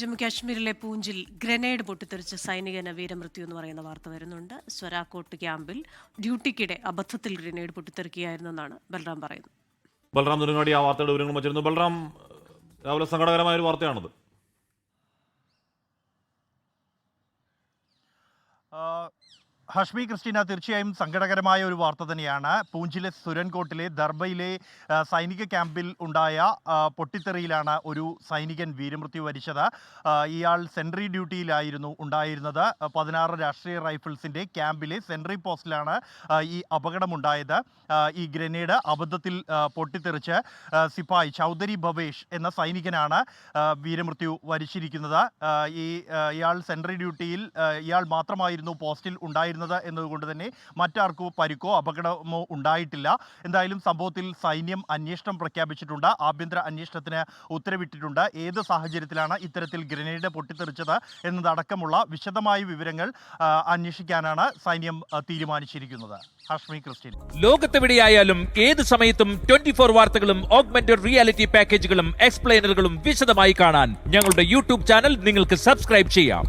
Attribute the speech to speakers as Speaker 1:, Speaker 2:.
Speaker 1: ജമ്മു കാശ്മീരിലെ പൂഞ്ചിൽ ഗ്രനേഡ് പൊട്ടിത്തെറിച്ച് സൈനികന് വീരമൃത്യു എന്ന് പറയുന്ന വാർത്ത വരുന്നുണ്ട്. സ്വരാക്കോട്ട് ക്യാമ്പിൽ ഡ്യൂട്ടിക്കിടെ അബദ്ധത്തിൽ ഗ്രനേഡ് പൊട്ടിത്തെറിക്കുകയായിരുന്നെന്നാണ് ബൽറാം പറയുന്നത്.
Speaker 2: ബൽറാം നുരങ്ങാടി ആ വാർത്തയുടെ വിവരങ്ങൾ വച്ചിരുന്നു. ബൽറാം, രാവിലെ സങ്കടകരമായ ഒരു വാർത്തയാണത്.
Speaker 3: ഹഷ്മി ക്രിസ്റ്റീന, തീർച്ചയായും സങ്കടകരമായ ഒരു വാർത്ത തന്നെയാണ്. പൂഞ്ചിലെ സുരൻകോട്ടിലെ ദർബയിലെ സൈനിക ക്യാമ്പിൽ ഉണ്ടായ പൊട്ടിത്തെറിയിലാണ് ഒരു സൈനികൻ വീരമൃത്യു വരിച്ചത്. ഇയാൾ സെൻട്രി ഡ്യൂട്ടിയിലായിരുന്നു ഉണ്ടായിരുന്നത്. 16 രാഷ്ട്രീയ റൈഫിൾസിൻ്റെ ക്യാമ്പിലെ സെൻട്രി പോസ്റ്റിലാണ് ഈ അപകടമുണ്ടായത്. ഈ ഗ്രനേഡ് അബദ്ധത്തിൽ പൊട്ടിത്തെറിച്ച് സിപ്പായി ചൗധരി ഭവേഷ് എന്ന സൈനികനാണ് വീരമൃത്യു വരിച്ചിരിക്കുന്നത്. ഇയാൾ സെൻട്രി ഡ്യൂട്ടിയിൽ ഇയാൾ മാത്രമായിരുന്നു പോസ്റ്റിൽ ഉണ്ടായിരുന്നത് എന്നതുകൊണ്ട് തന്നെ മറ്റാർക്കോ പരിക്കോ അപകടമോ ഉണ്ടായിട്ടില്ല. എന്തായാലും സംഭവത്തിൽ സൈന്യം അന്വേഷണം പ്രഖ്യാപിച്ചിട്ടുണ്ട്. ആഭ്യന്തര അന്വേഷണത്തിന് ഉത്തരവിട്ടിട്ടുണ്ട്. ഏത് സാഹചര്യത്തിലാണ് ഇത്തരത്തിൽ ഗ്രനേഡ് പൊട്ടിത്തെറിച്ചത് എന്നതടക്കമുള്ള വിശദമായ വിവരങ്ങൾ അന്വേഷിക്കാനാണ് സൈന്യം തീരുമാനിച്ചിരിക്കുന്നത്. ഹഷ്മി ക്രിസ്റ്റീൻ,
Speaker 4: ലോകത്തെവിടെയായാലും ഏത് സമയത്തും 24 വാർത്തകളും ഓഗ്മെന്റഡ് റിയാലിറ്റി പാക്കേജുകളും എക്സ്പ്ലെയിനറുകളും വിശദമായി കാണാൻ ഞങ്ങളുടെ യൂട്യൂബ് ചാനൽ നിങ്ങൾക്ക് സബ്സ്ക്രൈബ് ചെയ്യാം.